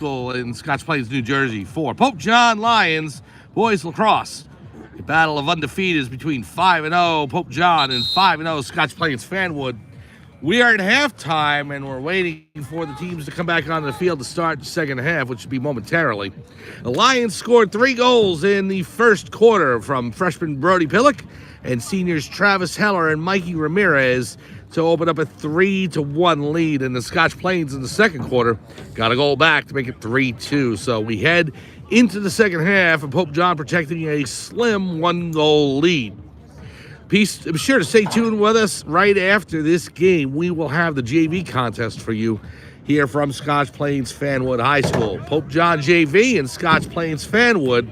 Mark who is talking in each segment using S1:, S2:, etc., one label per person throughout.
S1: School in Scotch Plains, New Jersey for Pope John Lions boys lacrosse. A battle of undefeateds between 5-0 Pope John and 5-0 Scotch Plains-Fanwood. We are at halftime, and we're waiting for the teams to come back onto the field to start the second half, which should be momentarily. The Lions scored 3 goals in the first quarter from freshman Brody Pillock and seniors Travis Heller and Mikey Ramirez to open up a 3-1 lead. In the Scotch Plains in the second quarter got a goal back to make it 3-2. So we head into the second half, and Pope John protecting a slim 1-goal lead. Be sure to stay tuned with us. Right after this game, we will have the JV contest for you here from Scotch Plains-Fanwood High School. Pope John JV and Scotch Plains-Fanwood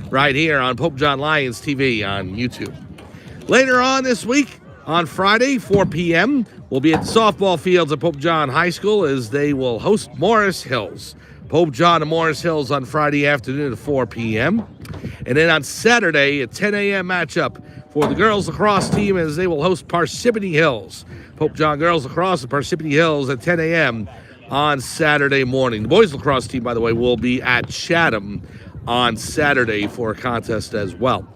S1: right here on Pope John Lions TV on YouTube. Later on this week, on Friday, 4 p.m., we'll be at the softball fields at Pope John High School as they will host Morris Hills. Pope John and Morris Hills on Friday afternoon at 4 p.m. And then on Saturday, a 10 a.m. matchup for the girls lacrosse team as they will host Parsippany Hills. Pope John girls lacrosse at Parsippany Hills at 10 a.m. on Saturday morning. The boys lacrosse team, by the way, will be at Chatham on Saturday for a contest as well.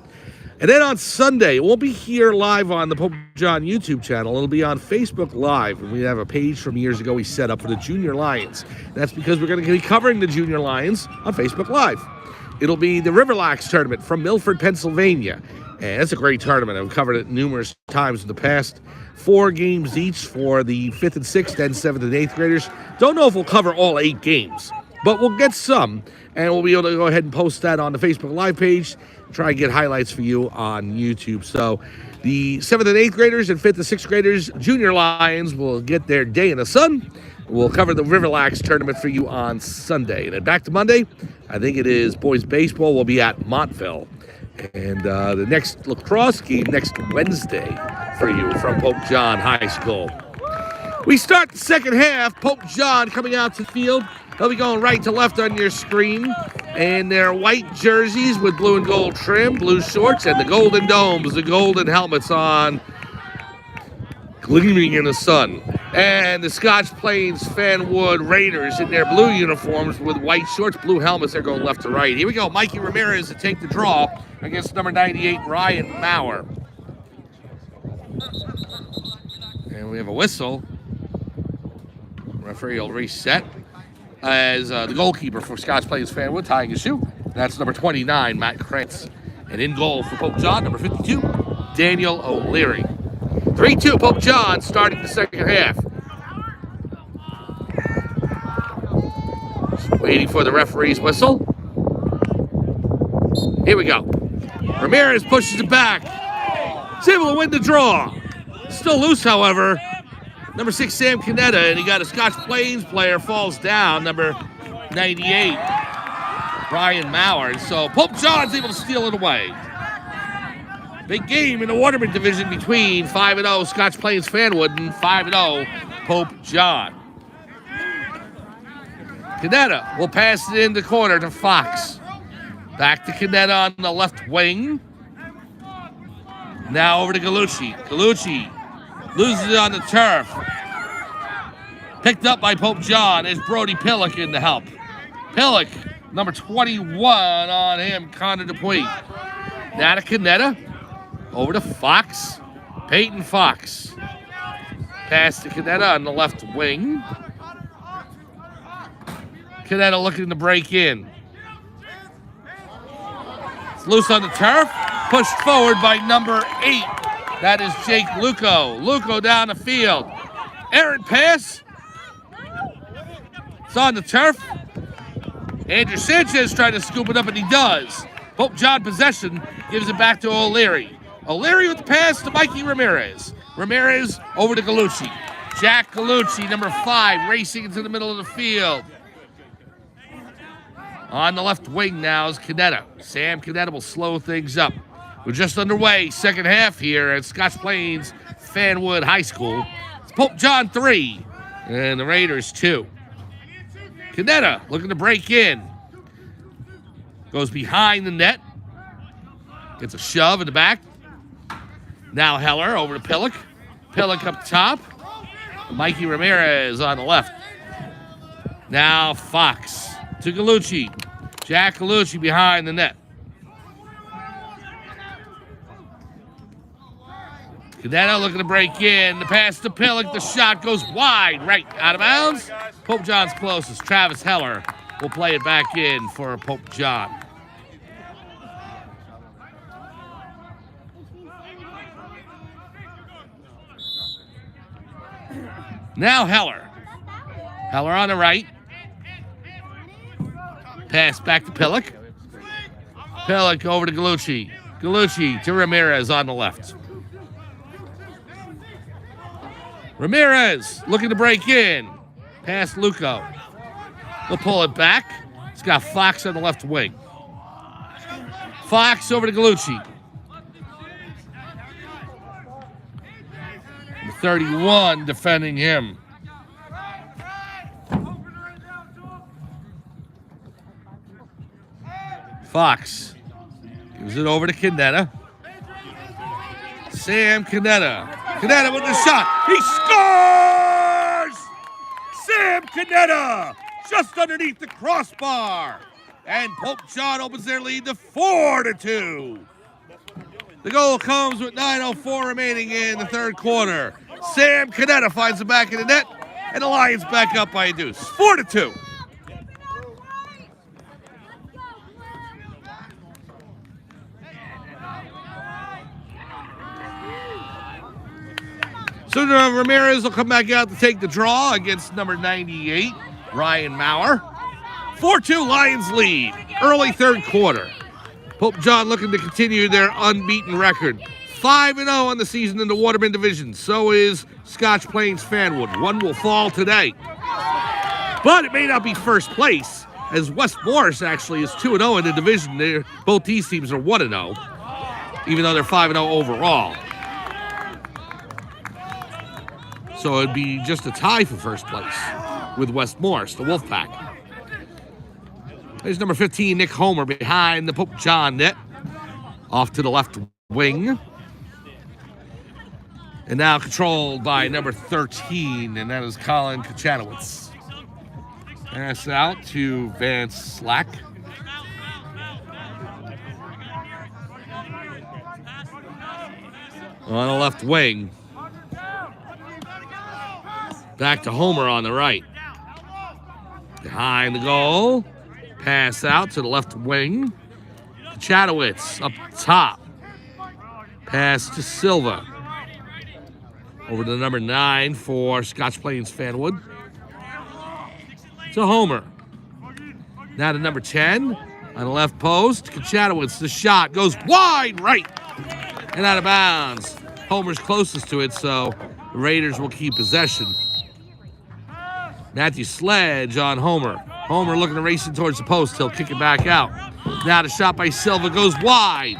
S1: And then on Sunday, it won't be here live on the Pope John YouTube channel. It'll be on Facebook Live. And we have a page from years ago we set up for the Junior Lions. That's because we're going to be covering the Junior Lions on Facebook Live. It'll be the Riverlax tournament from Milford, Pennsylvania. And it's a great tournament. I've covered it numerous times in the past. 4 games each for the 5th and 6th and 7th and 8th graders. Don't know if we'll cover all 8 games, but we'll get some. And we'll be able to go ahead and post that on the Facebook Live page. Try and get highlights for you on YouTube. So the 7th and 8th graders and 5th and 6th graders, Junior Lions, will get their day in the sun. We'll cover the Riverlax tournament for you on Sunday. And then back to Monday, I think it is boys baseball will be at Montville. And the next lacrosse game next Wednesday for you from Pope John High School. We start the second half. Pope John coming out to the field. They'll be going right to left on your screen. And their white jerseys with blue and gold trim, blue shorts, and the golden domes, the golden helmets on, gleaming in the sun. And the Scotch Plains-Fanwood Raiders in their blue uniforms with white shorts, blue helmets. They're going left to right. Here we go. Mikey Ramirez to take the draw against number 98, Ryan Maurer. And we have a whistle. Referee will reset as the goalkeeper for Scotch Plains-Fanwood tying his shoe. That's number 29, Matt Krantz. And in goal for Pope John, number 52, Daniel O'Leary. 3-2 Pope John starting the second half. Just waiting for the referee's whistle. Here we go. Ramirez pushes it back. He's able to win the draw. Still loose, however. Number 6, Sam Canetta, and he got a Scotch Plains player, falls down, number 98, Ryan Maurer. And so Pope John's able to steal it away. Big game in the Waterman division between 5-0 Scotch Plains-Fanwood and 5-0 Pope John. Canetta will pass it in the corner to Fox. Back to Canetta on the left wing. Now over to Gallucci. Gallucci loses it on the turf. Picked up by Pope John as Brody Pillock in to help. Pillock, number 21 on him, Connor Dupuy. Now to Canetta. Over to Fox. Peyton Fox. Pass to Canetta on the left wing. Canetta looking to break in. It's loose on the turf. Pushed forward by number 8. That is Jake Luco. Luco down the field. Errant pass. It's on the turf. Andrew Sanchez trying to scoop it up, and he does. Pope John possession gives it back to O'Leary. O'Leary with the pass to Mikey Ramirez. Ramirez over to Gallucci. Jack Gallucci, number 5, racing into the middle of the field. On the left wing now is Canetta. Sam Canetta will slow things up. We're just underway, second half here at Scotch Plains-Fanwood High School. It's Pope John 3 and the Raiders 2. Canetta looking to break in. Goes behind the net. Gets a shove in the back. Now Heller over to Pillock. Pillock up top. Mikey Ramirez on the left. Now Fox. to Galucci. Jack Galucci behind the net. Canetta looking to break in. The pass to Pillock. The shot goes wide, right out of bounds. Pope John's closest. Travis Heller will play it back in for Pope John. Now Heller. Heller on the right. Pass back to Pillock. Pillock over to Galucci. Galucci to Ramirez on the left. Ramirez looking to break in. Pass Luco. They'll pull it back. It's got Fox on the left wing. Fox over to Galucci. 31 defending him. Fox gives it over to Canetta. Sam Canetta. Canetta with the shot. He scores! Sam Canetta just underneath the crossbar. And Pope John opens their lead to 4-2. The goal comes with 9:04 remaining in the third quarter. Sam Canetta finds the back of the net, and the Lions back up by a deuce. 4-2. So Ramirez will come back out to take the draw against number 98, Ryan Maurer. 4-2 Lions lead, early third quarter. Pope John looking to continue their unbeaten record. 5-0 on the season in the Waterman division. So is Scotch Plains-Fanwood. One will fall today. But it may not be first place, as West Morris actually is 2-0 in the division. Both these teams are 1-0, even though they're 5-0 overall. So it'd be just a tie for first place with West Morris, the Wolfpack. There's number 15, Nick Homer, behind the Pope John net. Off to the left wing. And now controlled by number 13, and that is Colin Kachanowicz. Pass out to Vance Slack. On the left wing. Back to Homer on the right. Behind the goal. Pass out to the left wing. Kachanowicz up top. Pass to Silva. Over to the number 9 for Scotch Plains-Fanwood. To Homer. Now to number 10 on the left post. Kachanowicz, the shot goes wide right and out of bounds. Homer's closest to it, so the Raiders will keep possession. Matthew Sledge on Homer. Homer looking to race it towards the post. He'll kick it back out. Now the shot by Silva goes wide.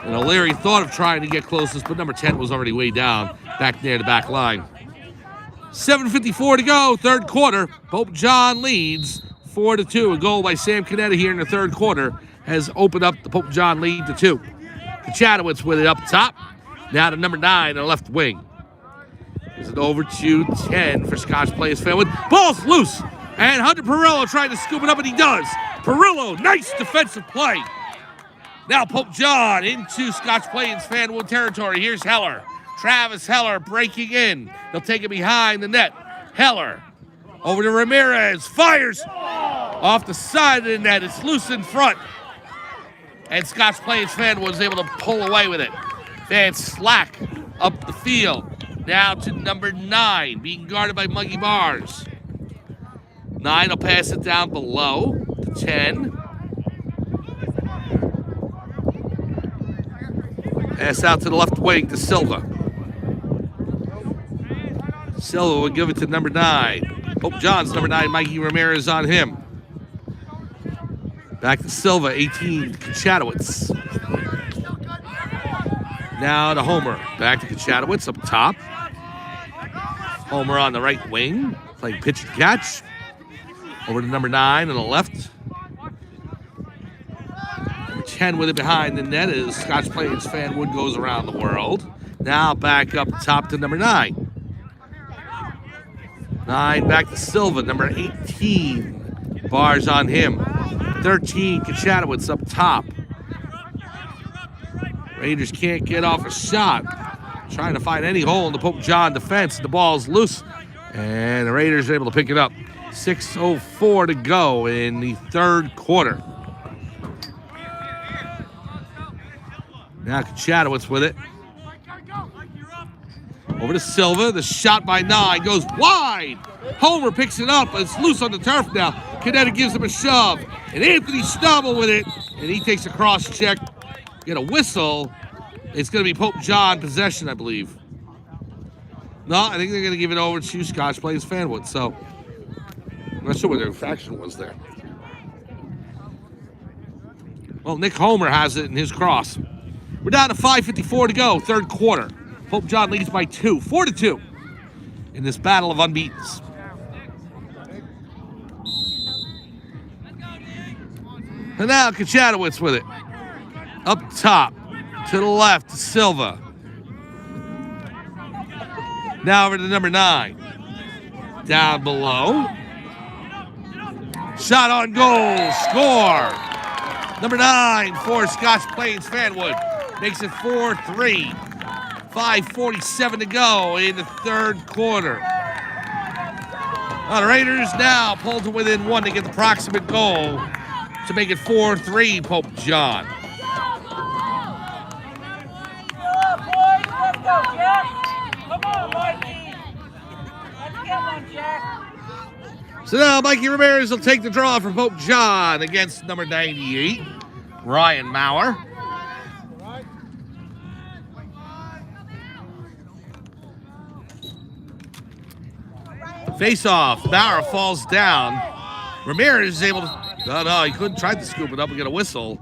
S1: And O'Leary thought of trying to get closest, but number 10 was already way down, back near the back line. 7:54 to go, third quarter. Pope John leads 4-2. A goal by Sam Canetta here in the third quarter has opened up the Pope John lead to 2. Kachanowicz with it up top. Now to number 9 on the left wing. Is it over to 10 for Scotch Plains-Fanwood. Ball's loose, and Hunter Perillo trying to scoop it up, and he does. Perillo, nice defensive play. Now Pope John into Scotch Plains-Fanwood territory. Here's Heller. Travis Heller breaking in. They'll take it behind the net. Heller over to Ramirez. Fires off the side of the net. It's loose in front. And Scotch Plains-Fanwood was able to pull away with it. Van Slack up the field. Now to number 9, being guarded by Muggy Bars. 9 will pass it down below to 10. Pass out to the left wing to Silva. Silva will give it to number 9. Pope John's number 9, Mikey Ramirez on him. Back to Silva, 18, Kachanowicz. Now to Homer. Back to Kachanowicz up top. Homer on the right wing, playing pitch and catch. Over to number 9 on the left. Number 10 with it behind the net as Scotch Plains-Fanwood goes around the world. Now back up top to number 9. 9 back to Silva, number 18. Bars on him. 13, Kachatowicz up top. Raiders can't get off a shot. Trying to find any hole in the Pope John defense. The ball's loose, and the Raiders are able to pick it up. 6:04 to go in the third quarter. Now Kachatowicz with it. Over to Silva. The shot by 9 goes wide. Homer picks it up. It's loose on the turf now. Canetta gives him a shove. And Anthony Stabel with it. And he takes a cross check. Get a whistle. It's going to be Pope John possession, I believe. No, I think they're going to give it over to Scotch Plains-Fanwood. So, I'm not sure what their infraction was there. Well, Nick Homer has it in his cross. We're down to 5:54 to go, third quarter. Pope John leads by 2, 4-2 in this battle of unbeatens. And now Kachatowicz with it. Up top, to the left, to Silva. Now over to number 9. Down below. Shot on goal, score. Number 9 for Scotch Plains-Fanwood. Makes it 4-3. 5:47 to go in the third quarter. The Raiders now pull to within 1 to get the proximate goal to make it 4-3 Pope John. So now Mikey Ramirez will take the draw for Pope John against number 98, Ryan Maurer. Face off. Maurer falls down. Ramirez is able to. No, he couldn't try to scoop it up and get a whistle.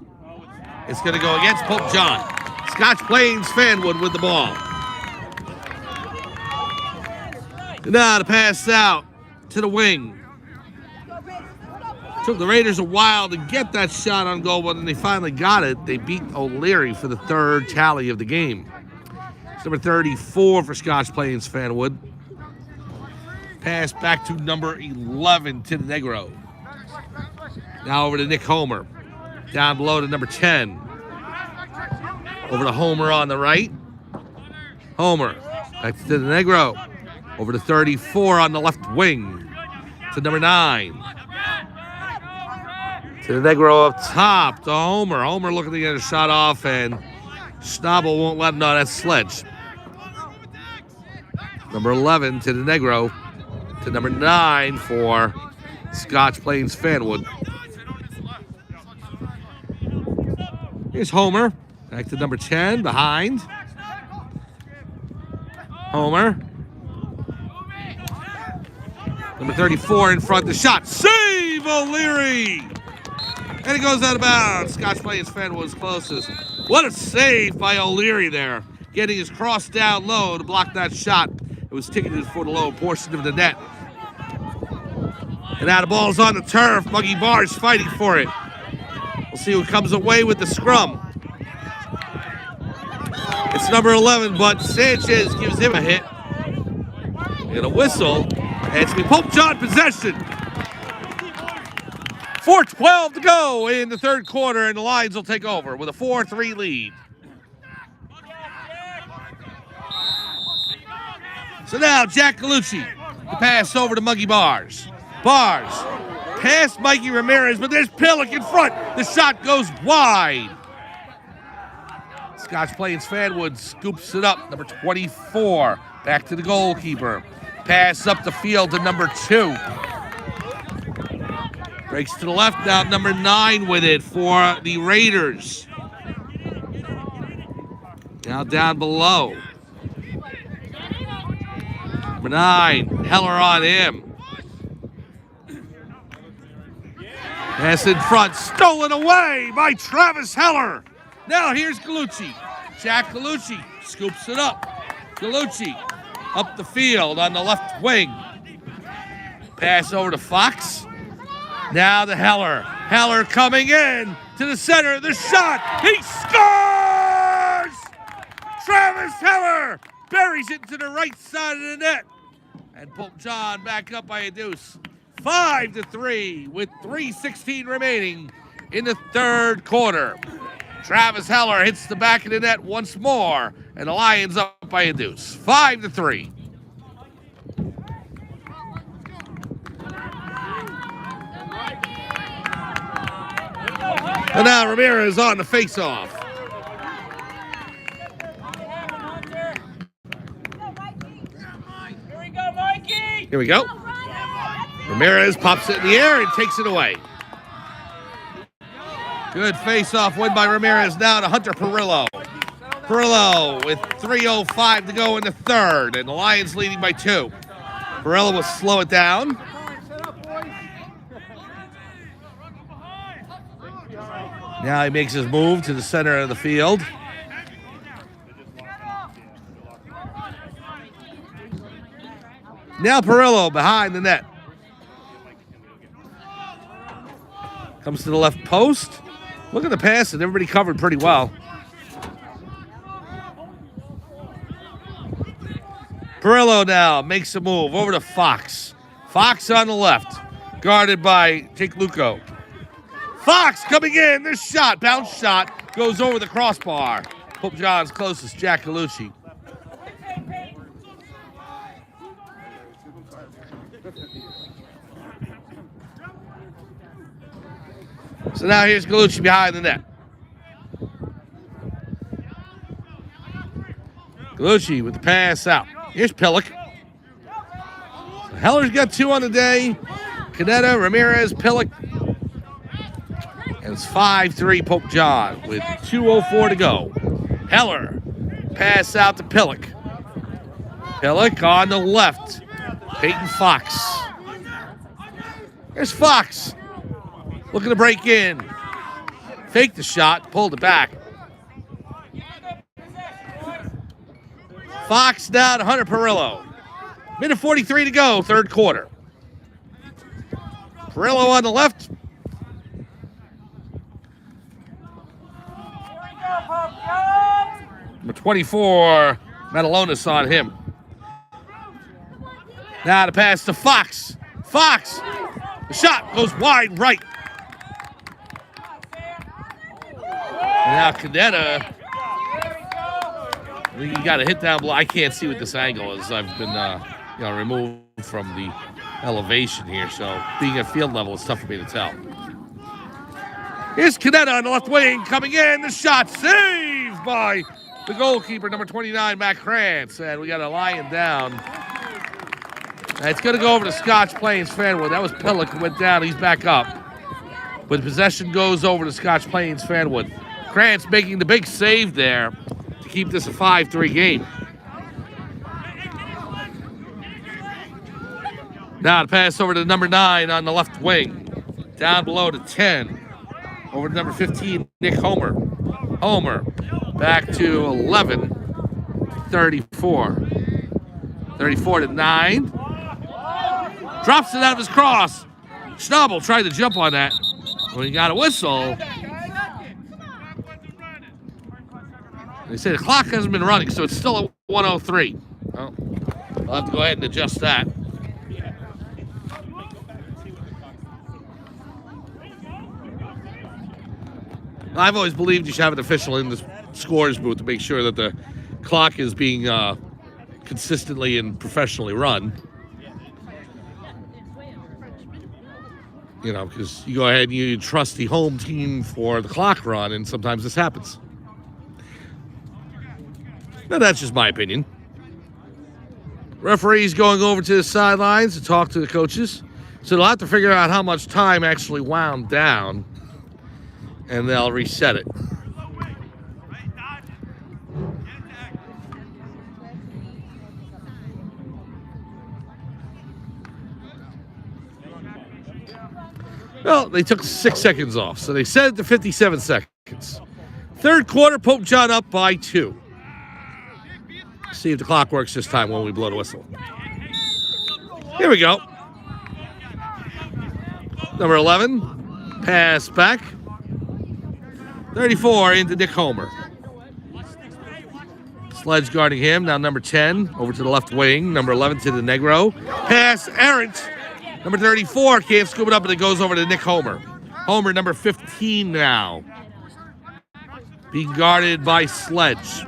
S1: It's going to go against Pope John. Scotch Plains-Fanwood with the ball. Now to pass out to the wing. Took the Raiders a while to get that shot on goal, but when they finally got it, they beat O'Leary for the third tally of the game. It's number 34 for Scotch Plains-Fanwood. Pass back to number 11 to the Negro. Now over to Nick Homer. Down below to number 10. Over to Homer on the right. Homer back to the Negro. Over to 34 on the left wing. To number 9. To the Negro up top to Homer. Homer looking to get a shot off, and Schnabel won't let him know that's Sledge. Number 11 to the Negro. To number 9 for Scotch Plains-Fanwood. Here's Homer. Back to number 10, behind. Homer. Number 34 in front, the shot. Save O'Leary! And it goes out of bounds. Scotch Plains-Fanwood's closest. What a save by O'Leary there. Getting his cross down low to block that shot. It was ticketed for the lower portion of the net. And now the ball's on the turf. Muggy Bar's fighting for it. We'll see who comes away with the scrum. It's number 11, but Sanchez gives him a hit. And a whistle. And it's going to be Pope John possession. 4:12 to go in the third quarter, and the Lions will take over with a 4-3 lead. So now Jack Galucci, the pass over to Muggy Bars. Bars, past Mikey Ramirez, but there's Pillock in front. The shot goes wide. Scotch Plains-Fanwood scoops it up. Number 24, back to the goalkeeper. Pass up the field to number 2. Breaks to the left now, number 9 with it for the Raiders. Now down below. Number 9, Heller on him. Pass in front, stolen away by Travis Heller. Now here's Galucci. Jack Galucci scoops it up. Galucci up the field on the left wing. Pass over to Fox. Now to Heller. Heller coming in to the center. The shot. He scores! Travis Heller buries it to the right side of the net. And Pope John back up by a deuce. 5-3 with 3:16 remaining in the third quarter. Travis Heller hits the back of the net once more, and the Lions up by a deuce. 5-3. And now Ramirez on the face-off. Here we go. Ramirez pops it in the air and takes it away. Good face-off win by Ramirez now to Hunter Perillo. Perillo with 3:05 to go in the third, and the Lions leading by 2. Perillo will slow it down. Now he makes his move to the center of the field. Now Perillo behind the net. Comes to the left post. Look at the pass, and everybody covered pretty well. Perillo now makes a move over to Fox. Fox on the left, guarded by Jake Luco. Fox coming in. This shot, bounce shot, goes over the crossbar. Pope John's closest, Jack Galucci. So now here's Galucci behind the net. Galucci with the pass out. Here's Pillock. So Heller's got 2 on the day. Canetta, Ramirez, Pillock. And it's 5-3 Pope John with 2:04 to go. Heller, pass out to Pillock. Pillock on the left. Peyton Fox. There's Fox. Looking to break in. Faked the shot, pulled it back. Fox down to Hunter Perillo. Minute 43 to go, third quarter. Perillo on the left. Number 24, Metalonis on him. Now the pass to Fox. Fox. The shot goes wide right. And now Canetta. I think he got a hit down below. I can't see what this angle is. I've been removed from the elevation here, so being at field level, it's tough for me to tell. Here's Canetta on the left wing coming in. The shot saved by the goalkeeper, number 29, Matt Krantz. And we got a Lion down. And it's going to go over to Scotch Plains-Fanwood. That was Pillock who went down. He's back up. But possession goes over to Scotch Plains-Fanwood. Krantz making the big save there to keep this a 5-3 game. Now to pass over to number 9 on the left wing. Down below to 10. Over to number 15, Nick Homer. Homer back to 11, 34. 34 to 9. Drops it out of his cross. Schnabel tried to jump on that. When he got a whistle. They say the clock hasn't been running, so it's still at 1:03. Well, I'll have to go ahead and adjust that. I've always believed you should have an official in the scores booth to make sure that the clock is being consistently and professionally run. You know, because you go ahead and you trust the home team for the clock run, and sometimes this happens. Now, that's just my opinion. Referees going over to the sidelines to talk to the coaches. So they'll have to figure out how much time actually wound down, and they'll reset it. Well, they took 6 seconds off, so they set it to 57 seconds. Third quarter, Pope John up by 2. See if the clock works this time when we blow the whistle. Here we go. Number 11, pass back. 34 into Nick Homer. Sledge guarding him. Now number 10 over to the left wing. Number 11 to the Negro. Pass errant. Number 34 can't scoop it up, and it goes over to Nick Homer. Homer, number 15 now. Being guarded by Sledge.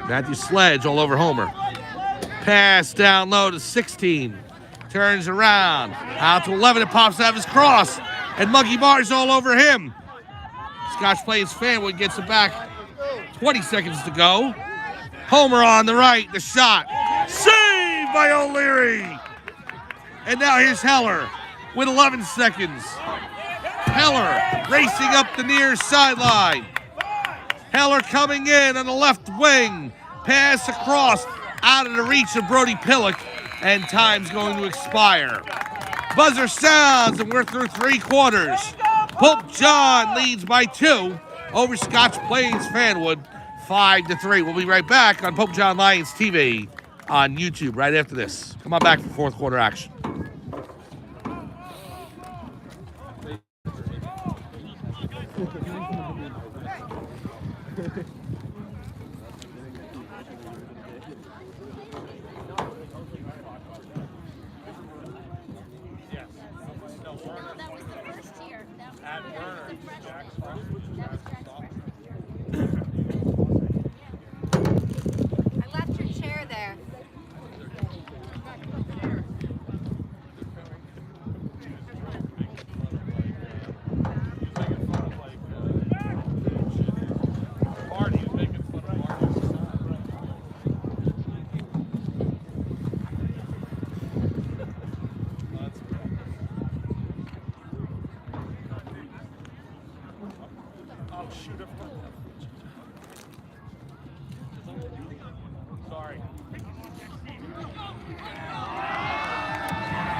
S1: Matthew Sledge all over Homer. Pass down low to 16. Turns around. Out to 11. It pops out of his cross. And Monkey Bar's all over him. Scotch Plains-Fanwood gets it back. 20 seconds to go. Homer on the right. The shot. Saved by O'Leary. And now here's Heller with 11 seconds. Heller racing up the near sideline. Heller coming in on the left wing. Pass across out of the reach of Brody Pillock. And time's going to expire. Buzzer sounds and we're through 3 quarters. Pope John leads by 2 over Scotch Plains-Fanwood 5-3. We'll be right back on Pope John Lions TV on YouTube right after this. Come on back for fourth quarter action.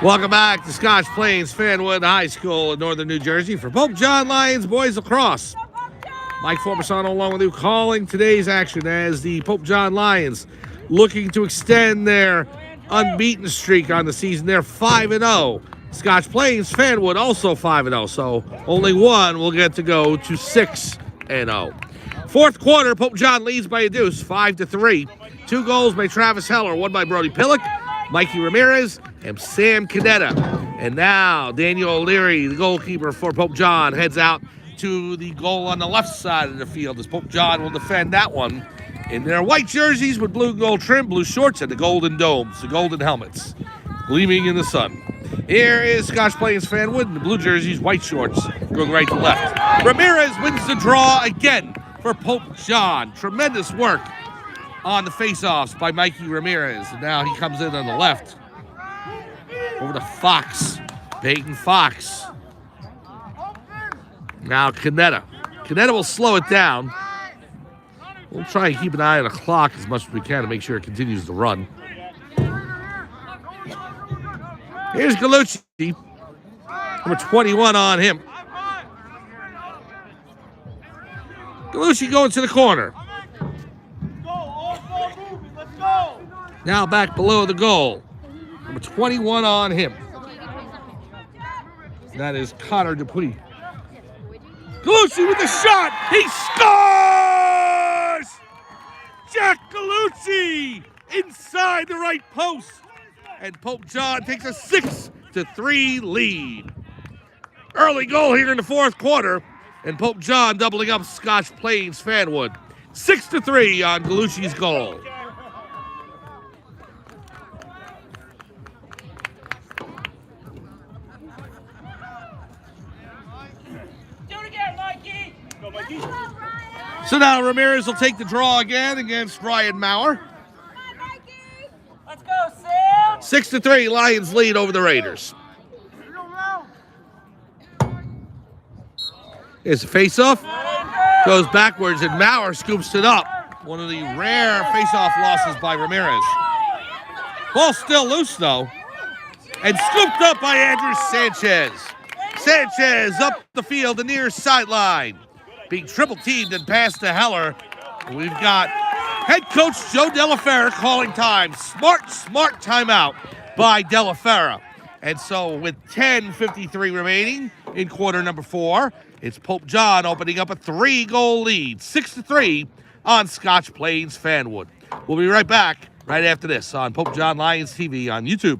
S1: Welcome back to Scotch Plains-Fanwood High School in northern New Jersey for Pope John Lions Boys Lacrosse. Mike Formasano along with you calling today's action as the Pope John Lions looking to extend their unbeaten streak on the season. They're 5-0. Scotch Plains-Fanwood also 5-0, so only one will get to go to 6-0. Fourth quarter, Pope John leads by a deuce, 5-3. 2 goals by Travis Heller, one by Brody Pillock, Mikey Ramirez, and Sam Canetta. And now Daniel O'Leary, the goalkeeper for Pope John, heads out to the goal on the left side of the field as Pope John will defend that one in their white jerseys with blue and gold trim, blue shorts, and the golden domes, the golden helmets, gleaming in the sun. Here is Scotch Plains-Fanwood in the blue jerseys, white shorts, going right to left. Ramirez wins the draw again for Pope John. Tremendous work on the face-offs by Mikey Ramirez. And now he comes in on the left. Over to Fox. Peyton Fox. Now Canetta. Canetta will slow it down. We'll try and keep an eye on the clock as much as we can to make sure it continues to run. Here's Galucci. Number 21 on him. Galucci going to the corner. Now back below the goal. Number 21 on him. That is Connor Dupuy. Galucci with the shot. He scores! Jack Galucci inside the right post. And Pope John takes a 6-3 lead. Early goal here in the fourth quarter. And Pope John doubling up Scotch Plains-Fanwood. 6-3 on Galucci's goal. So now Ramirez will take the draw again against Ryan Maurer.
S2: Let's go, Sam!
S1: 6-3, Lions lead over the Raiders. Here's a face-off. Goes backwards and Maurer scoops it up. One of the rare face-off losses by Ramirez. Ball still loose though. And scooped up by Andrew Sanchez. Sanchez up the field, the near sideline. Being triple teamed and passed to Heller. We've got head coach Joe Della Fera calling time. Smart timeout by Della Fera. And so with 10:53 remaining in quarter number 4, it's Pope John opening up a 3-goal lead, 6-3 on Scotch Plains-Fanwood. We'll be right back right after this on Pope John Lions TV on YouTube.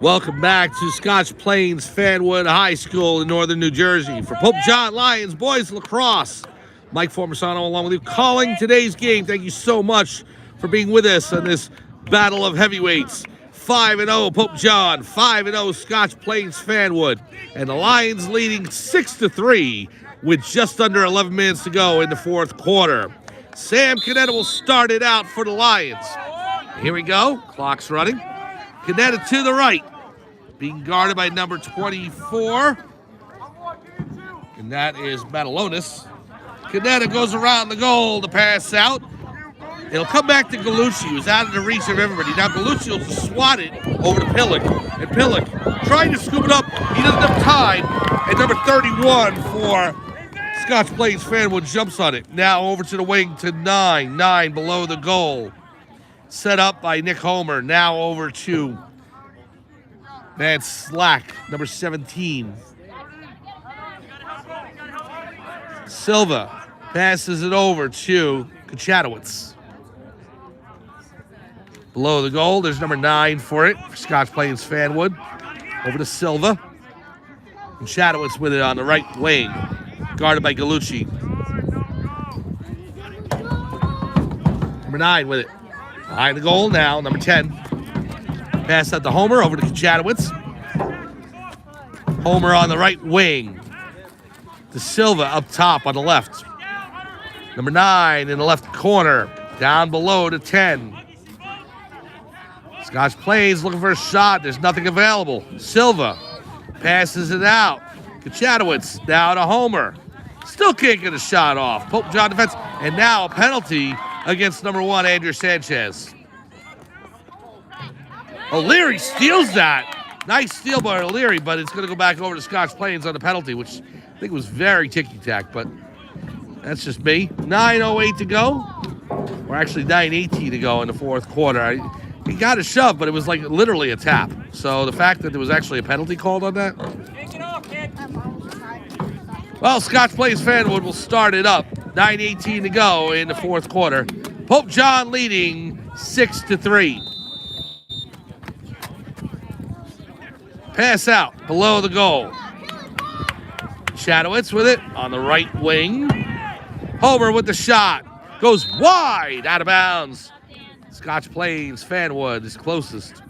S1: Welcome back to Scotch Plains-Fanwood High School in northern New Jersey. For Pope John Lions boys lacrosse, Mike Formasano along with you calling today's game. Thank you so much for being with us on this battle of heavyweights. 5-0 Pope John, 5-0 Scotch Plains-Fanwood, and the Lions leading 6-3 with just under 11 minutes to go in the fourth quarter. Sam Canetta will start it out for the Lions. Here we go, clock's running. Canetta to the right, being guarded by number 24, and that is Matalonis. Canetta goes around the goal to pass out. It'll come back to Galucci, who's out of the reach of everybody. Now Galucci will swat it over to Pillock, and Pillock trying to scoop it up. He doesn't have time, and number 31 for Scotch Plains-Fanwood jumps on it. Now over to the wing to 9 below the goal. Set up by Nick Homer. Now over to Van Slack, number 17. Silva passes it over to Kachatowicz. Below the goal, there's number 9 for it, for Scotch Plains-Fanwood. Over to Silva. Kachatowicz with it on the right wing, guarded by Galucci. Number 9 with it. Behind the goal now, number 10. Pass out to Homer, over to Kachatowicz. Homer on the right wing. To Silva up top on the left. Number 9 in the left corner. Down below to 10. Scotch Plains looking for a shot. There's nothing available. Silva passes it out. Kachatowicz now to Homer. Still can't get a shot off. Pope John defense. And now a penalty against number 1, Andrew Sanchez. O'Leary steals that. Nice steal by O'Leary, but it's going to go back over to Scotch Plains on the penalty, which I think was very ticky-tack, but that's just me. 9:08 to go. Or actually 9:18 to go in the fourth quarter. He got a shove, but it was like literally a tap. So the fact that there was actually a penalty called on that. Well, Scotch Plains-Fanwood will start it up. 9:18 to go in the fourth quarter. Pope John leading 6-3. Pass out below the goal. Kachatowicz with it on the right wing. Homer with the shot. Goes wide, out of bounds. Scotch Plains-Fanwood is closest.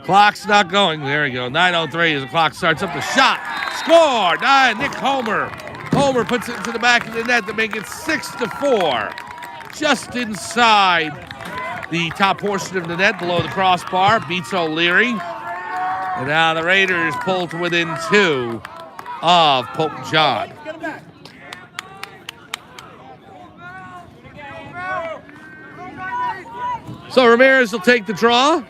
S1: Clock's not going. There we go. 9:03 as the clock starts up. The shot. Score. Nick Homer. Homer puts it into the back of the net to make it 6-4. Just inside the top portion of the net below the crossbar. Beats O'Leary. And now the Raiders pull to within 2 of Pope John. So Ramirez will take the draw.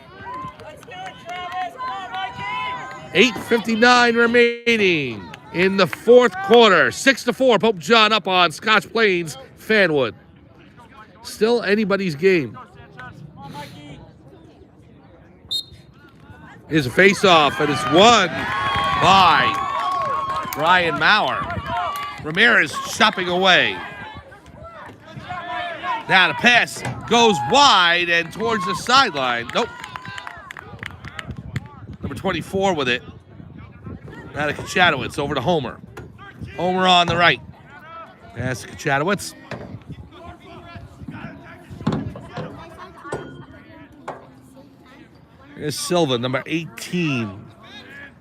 S1: 8:59 remaining in the fourth quarter. 6-4, Pope John up on Scotch Plains-Fanwood. Still anybody's game. Here's a face-off, and it's won by Brian Maurer. Ramirez chopping away. Now the pass goes wide and towards the sideline. Nope. Number 24 with it. Now to Kachatowicz, over to Homer. Homer on the right. Pass to Kachatowicz. Here's Silva, number 18.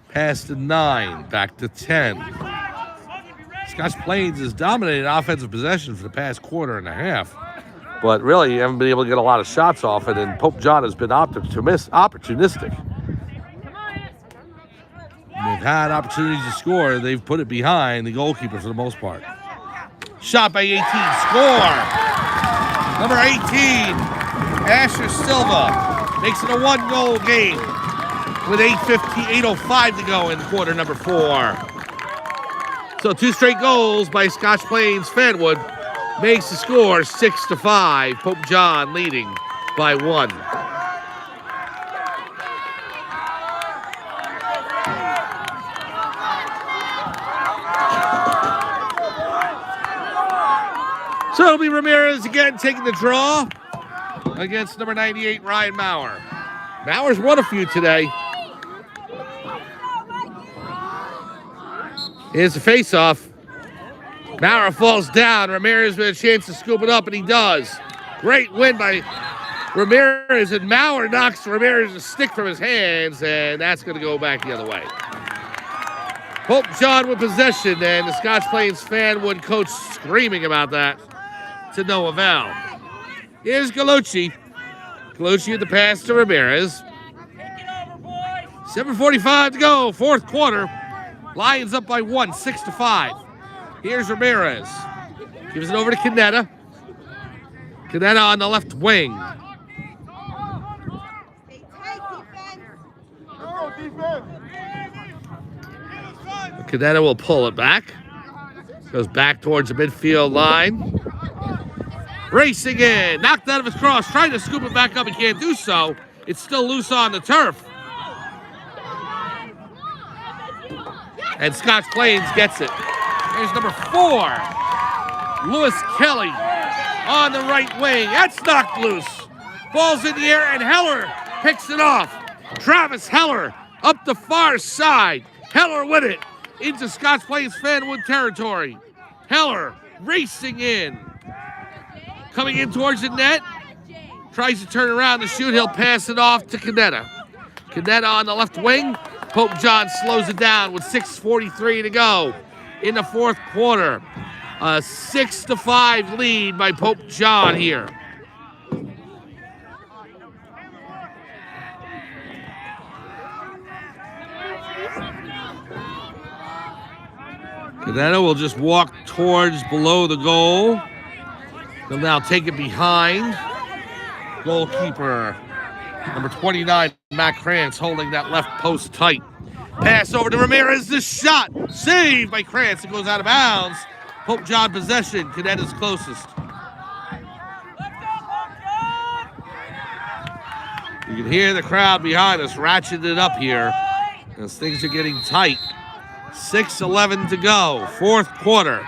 S1: Pass to 9, back to 10. Scotch Plains has dominated offensive possession for the past quarter and a half. But really, you haven't been able to get a lot of shots off it, and Pope John has been opportunistic. When they've had opportunities to score, they've put it behind the goalkeeper for the most part. Shot by 18, score! Number 18, Asher Silva, makes it a 1-goal game with 8:05 to go in quarter number 4. So 2 straight goals by Scotch Plains-Fanwood makes the score 6-5. Pope John leading by 1. it'll be Ramirez again taking the draw against number 98, Ryan Maurer. Maurer's won a few today. Here's the face-off. Maurer falls down. Ramirez with a chance to scoop it up, and he does. Great win by Ramirez, and Maurer knocks Ramirez's stick from his hands, and that's going to go back the other way. Pope John with possession, and the Scotch Plains-Fanwood coach screaming about that to no avail. Here's Galucci. Galucci with the pass to Ramirez. 7:45 to go, fourth quarter. Lions up by 1, 6-5. Here's Ramirez. Gives it over to Canetta. Canetta on the left wing. Canetta will pull it back. Goes back towards the midfield line. Racing in. Knocked out of his cross. Trying to scoop it back up. He can't do so. It's still loose on the turf. And Scotch Plains gets it. Here's number 4. Lewis Kelly on the right wing. That's knocked loose. Ball's in the air, and Heller picks it off. Travis Heller up the far side. Heller with it into Scotch Plains-Fanwood territory. Heller racing in. Coming in towards the net. Tries to turn around to shoot. He'll pass it off to Canetta. Canetta on the left wing. Pope John slows it down with 6:43 to go in the fourth quarter. A 6-5 lead by Pope John here. Canetta will just walk towards below the goal. He'll now take it behind. Goalkeeper number 29, Matt Krantz, holding that left post tight. Pass over to Ramirez. This shot saved by Krantz. It goes out of bounds. Pope John possession. Canetta's closest. You can hear the crowd behind us ratcheting it up here as things are getting tight. 6:11 to go. Fourth quarter.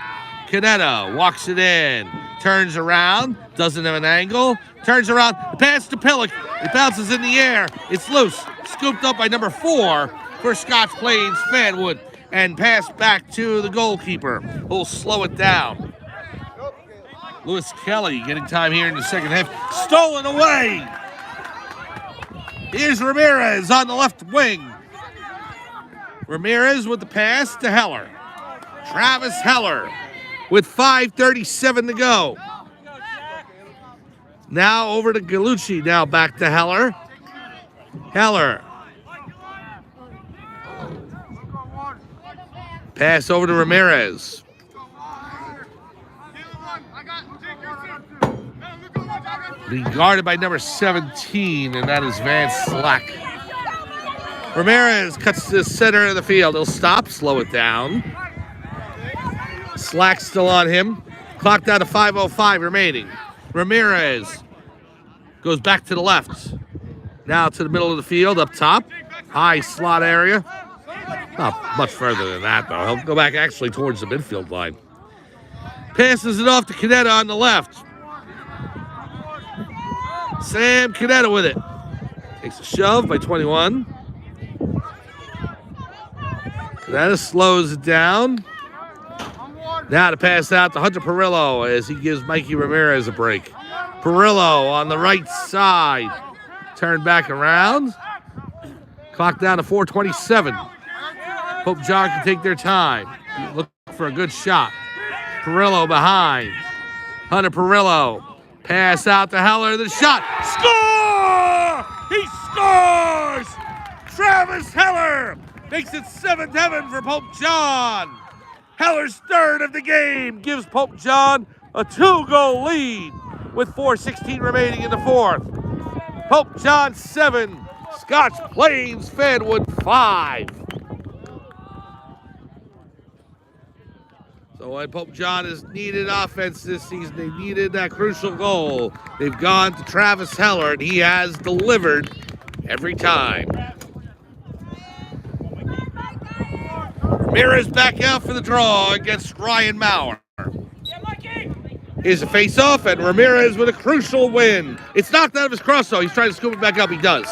S1: Canetta walks it in. Turns around. Doesn't have an angle. Turns around. Pass to Pillock. It bounces in the air. It's loose. Scooped up by number 4 for Scotch Plains-Fanwood. And passed back to the goalkeeper, who'll slow it down. Lewis Kelly getting time here in the second half. Stolen away. Here's Ramirez on the left wing. Ramirez with the pass to Heller. Travis Heller with 5:37 to go. Now over to Galucci. Now back to Heller. Heller. Pass over to Ramirez. Being guarded by number 17, and that is Van Slack. Ramirez cuts to the center of the field. He'll stop, slow it down. Slack still on him. Clock down to 5:05 remaining. Ramirez goes back to the left. Now to the middle of the field, up top. High slot area. Not much further than that, though. He'll go back actually towards the midfield line. Passes it off to Canetta on the left. Sam Canetta with it. Takes a shove by 21. Canetta slows it down. Now to pass out to Hunter Perillo as he gives Mikey Ramirez a break. Perillo on the right side. Turn back around. Clock down to 4:27. Pope John can take their time. Look for a good shot. Perillo behind. Hunter Perillo. Pass out to Heller. The shot. Score! He scores! Travis Heller makes it 7-7 for Pope John. Heller's third of the game gives Pope John a 2-goal lead with 4:16 remaining in the fourth. Pope John 7, Scotch Plains-Fanwood 5. So when Pope John has needed offense this season, they needed that crucial goal. They've gone to Travis Heller, and he has delivered every time. Ramirez back out for the draw against Ryan Maurer. Here's a face-off, and Ramirez with a crucial win. It's knocked out of his cross, though. He's trying to scoop it back up. He does.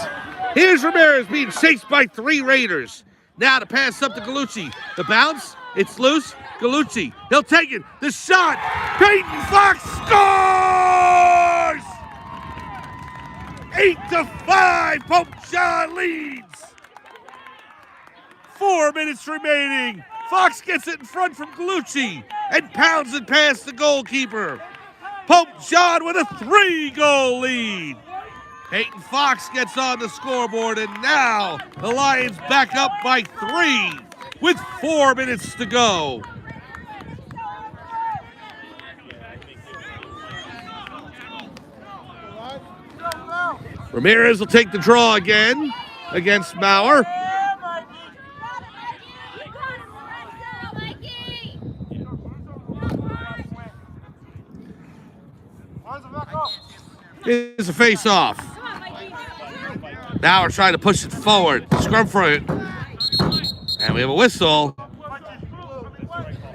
S1: Here's Ramirez being chased by 3 Raiders. Now to pass up to Gallucci. The bounce, it's loose. Gallucci, he'll take it. The shot, Peyton Fox scores! 8-5, Pope John leads. 4 minutes remaining. Fox gets it in front from Gallucci and pounds it past the goalkeeper. Pope John with a 3-goal lead. Peyton Fox gets on the scoreboard, and now the Lions back up by 3 with 4 minutes to go. Ramirez will take the draw again against Maurer. Here's a face-off. Now we're trying to push it forward. Scrum for it. And we have a whistle.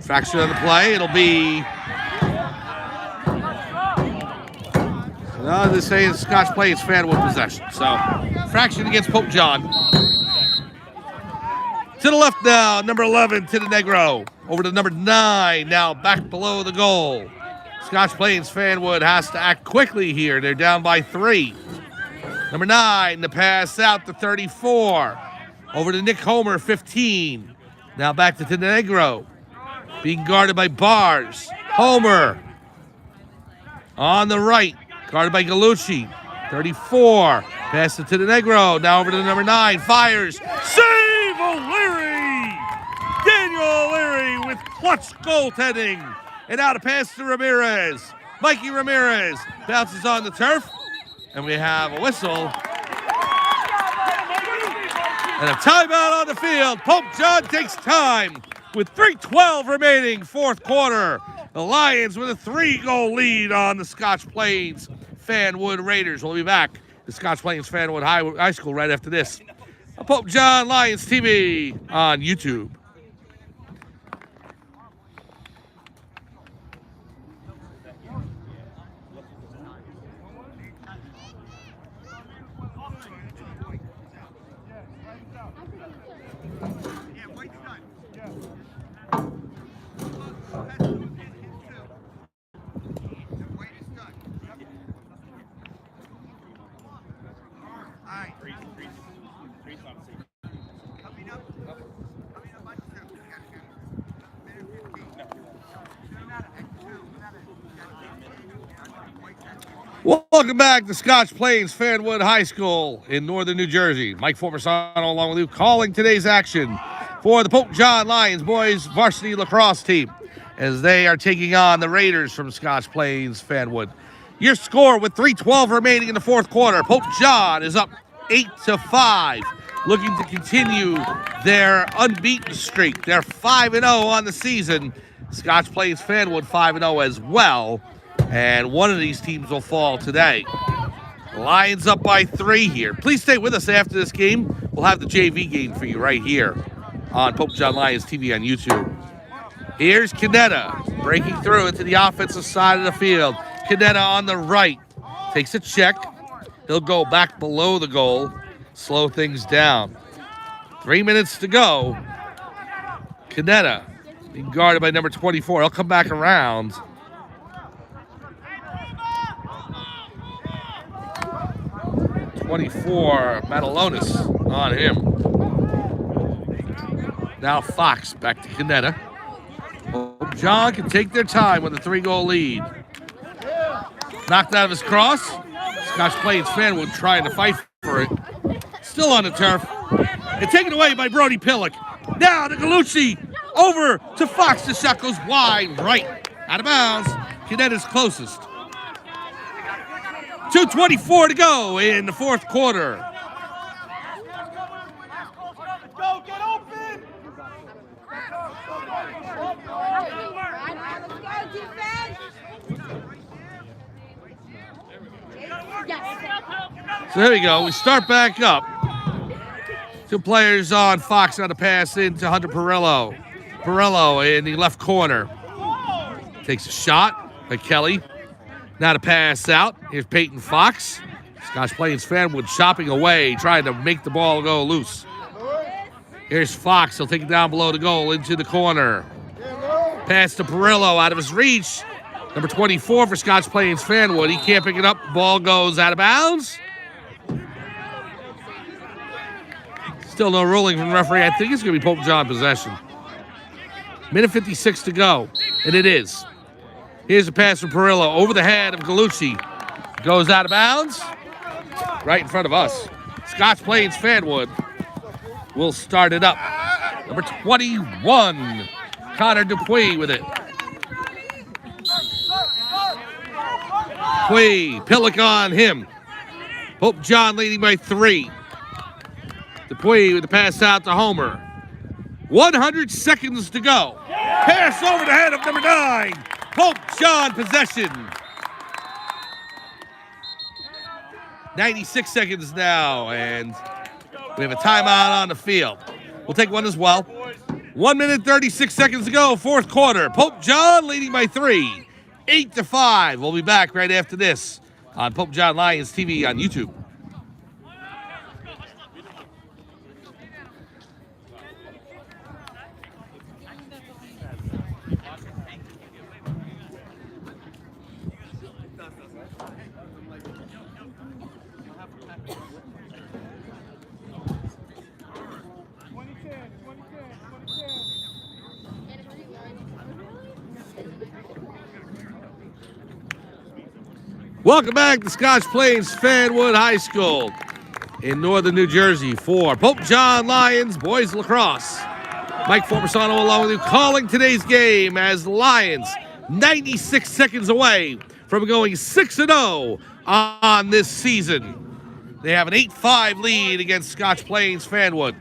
S1: Fraction on the play. It'll be... No, they're saying Scotch Plains-Fanwood possession. So, fraction against Pope John. To the left now, number 11 to the Negro. Over to number 9, now back below the goal. Scotch Plains-Fanwood has to act quickly here. They're down by 3. Number 9, the pass out to 34. Over to Nick Homer, 15. Now back to the Negro. Being guarded by Bars. Homer. On the right. Guarded by Gallucci. 34. Pass it to the Negro. Now over to the number 9. Fires. Save O'Leary! Daniel O'Leary with clutch goaltending. And out a pass to Ramirez. Mikey Ramirez bounces on the turf. And we have a whistle. And a timeout on the field. Pope John takes time with 3:12 remaining, 4th quarter. The Lions with a 3-goal lead on the Scotch Plains-Fanwood Raiders. We'll be back to Scotch Plains-Fanwood High School right after this. Pope John Lions TV on YouTube. Welcome back to Scotch Plains-Fanwood High School in northern New Jersey. Mike Formersano along with you calling today's action for the Pope John Lions boys varsity lacrosse team as they are taking on the Raiders from Scotch Plains-Fanwood. Your score with 3:12 remaining in the 4th quarter. Pope John is up 8-5, looking to continue their unbeaten streak. They're 5-0 on the season. Scotch Plains-Fanwood 5-0 as well. And one of these teams will fall today. Lions up by 3 here. Please stay with us after this game. We'll have the JV game for you right here on Pope John Lions TV on YouTube. Here's Canetta breaking through into the offensive side of the field. Canetta on the right takes a check. He'll go back below the goal, slow things down. 3 minutes to go. Canetta being guarded by number 24. He'll come back around. 24, Matalonis on him. Now Fox back to Canetta. Pope John can take their time with a 3-goal lead. Knocked out of his cross. Scotch Plains-Fanwood trying to fight for it. Still on the turf. And taken away by Brody Pillock. Now to Gallucci. Over to Fox. The shot goes wide right. Out of bounds. Canetta's closest. 2:24 to go in the 4th quarter.
S2: Go, get open!
S1: So here we go. We start back up. 2 players on Fox on a pass into Hunter Perillo. Perillo in the left corner. Takes a shot. by Kelly. Now to pass out. Here's Peyton Fox. Scotch Plains-Fanwood chopping away, trying to make the ball go loose. Here's Fox. He'll take it down below the goal into the corner. Pass to Perillo out of his reach. Number 24 for Scotch Plains-Fanwood. He can't pick it up. Ball goes out of bounds. Still no ruling from the referee. I think it's going to be Pope John possession. Minute 56 to go, and it is. Here's a pass from Perillo over the head of Galucci. Goes out of bounds. Right in front of us. Scotch Plains-Fanwood will start it up. Number 21, Connor Dupuy with it. Dupuy, Pillock on him. Pope John leading by 3. Dupuy with the pass out to Homer. 100 seconds to go. Pass over the head of number 9. Pope John possession. 96 seconds now, and we have a timeout on the field. We'll take one as well. 1 minute, 36 seconds to go, fourth quarter. Pope John leading by 3, 8-5. We'll be back right after this on Pope John Lions TV on YouTube. Welcome back to Scotch Plains-Fanwood High School in northern New Jersey for Pope John Lions boys lacrosse. Mike Formisano along with you calling today's game as the Lions 96 seconds away from going 6-0 on this season. They have an 8-5 lead against Scotch Plains-Fanwood.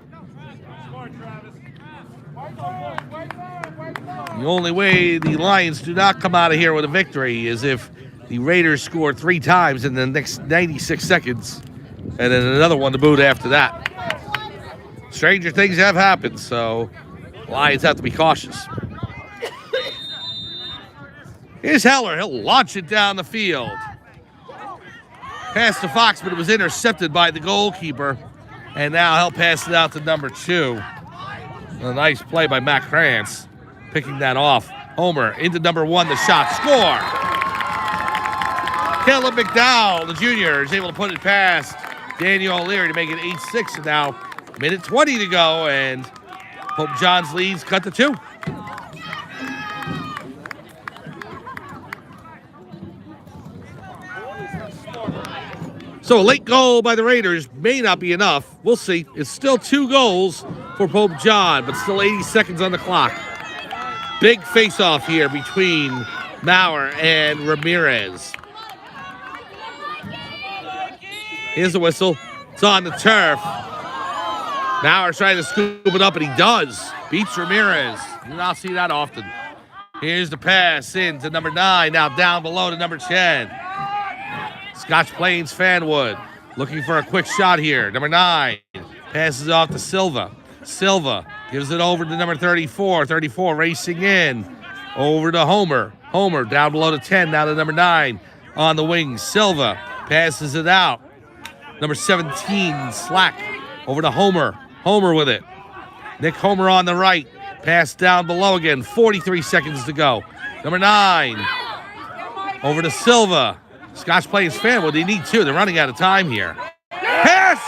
S1: The only way the Lions do not come out of here with a victory is if the Raiders score 3 times in the next 96 seconds, and then another one to boot after that. Stranger things have happened, so Lions have to be cautious. Here's Heller. He'll launch it down the field. Pass to Fox, but it was intercepted by the goalkeeper, and now he'll pass it out to number 2. A nice play by Matt Krantz, picking that off. Homer into number 1, the shot, score! Caleb McDowell, the junior, is able to put it past Daniel O'Leary to make it 8-6. And now, minute 20 to go, and Pope John's leads cut to 2. So a late goal by the Raiders may not be enough. We'll see. It's still 2 goals for Pope John, but still 80 seconds on the clock. Big face-off here between Maurer and Ramirez. Here's the whistle. It's on the turf. Maurer trying to scoop it up, and he does. Beats Ramirez. You don't see that often. Here's the pass in to number 9. Now down below to number 10. Scotch Plains-Fanwood looking for a quick shot here. Number 9 passes off to Silva. Silva gives it over to number 34. 34 racing in. Over to Homer. Homer down below to 10. Now to number 9 on the wing. Silva passes it out. Number 17, Slack, over to Homer. Homer with it. Nick Homer on the right. Pass down below again. 43 seconds to go. Number 9, over to Silva. Scotch Plains-Fanwood, they need 2. They're running out of time here. Pass!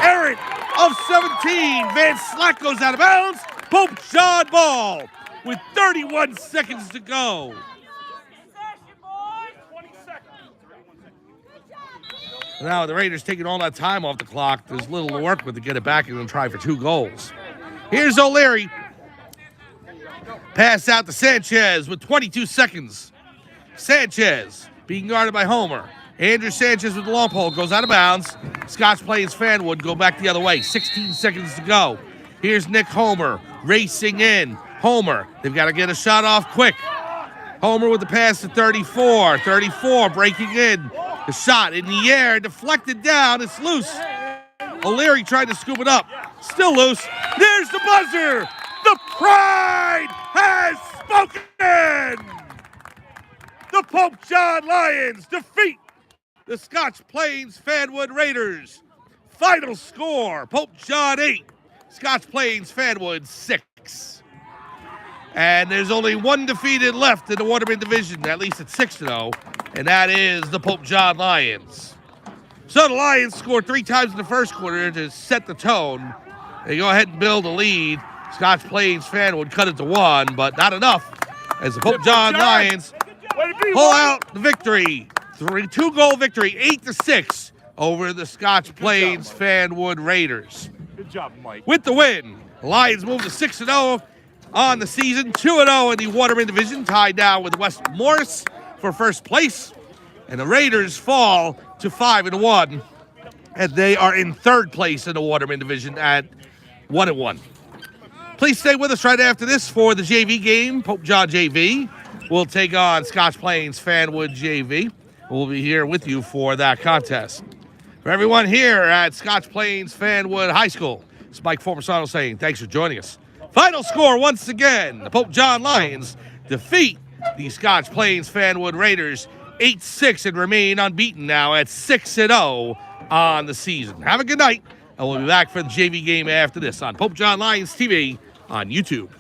S1: Errant of 17. Van Slack goes out of bounds. Pope John ball with 31 seconds to go. Now the Raiders taking all that time off the clock. There's little to work with to get it back and then try for 2 goals. Here's O'Leary. Pass out to Sanchez with 22 seconds. Sanchez being guarded by Homer. Andrew Sanchez with the long pole goes out of bounds. Scotch Plains-Fanwood go back the other way. 16 seconds to go. Here's Nick Homer racing in. Homer, they've got to get a shot off quick. Homer with the pass to 34. 34 breaking in. The shot in the air, deflected down. It's loose. O'Leary tried to scoop it up. Still loose. There's the buzzer. The Pride has spoken. The Pope John Lions defeat the Scotch Plains-Fanwood Raiders. Final score, Pope John 8, Scotch Plains-Fanwood 6. And there's only one defeated left in the Waterman division, at least at 6-0, and that is the Pope John Lions. So the Lions scored 3 times in the first quarter to set the tone. They go ahead and build a lead. Scotch Plains-Fanwood cut it to 1, but not enough as the Pope John Lions pull out the victory. 2-goal victory, 8-6 over the Scotch Plains-Fanwood Raiders.
S2: Good job, Mike.
S1: With the win, the Lions move to 6-0 on the season, 2-0 in the Waterman division, tied now with West Morris for first place. And the Raiders fall to 5-1, and they are in third place in the Waterman division at 1-1. Please stay with us right after this for the JV game. Pope John JV will take on Scotch Plains-Fanwood JV. We'll be here with you for that contest. For everyone here at Scotch Plains-Fanwood High School, it's Mike Formasano saying thanks for joining us. Final score once again, the Pope John Lions defeat the Scotch Plains-Fanwood Raiders 8-6 and remain unbeaten now at 6-0 on the season. Have a good night, and we'll be back for the JV game after this on Pope John Lions TV on YouTube.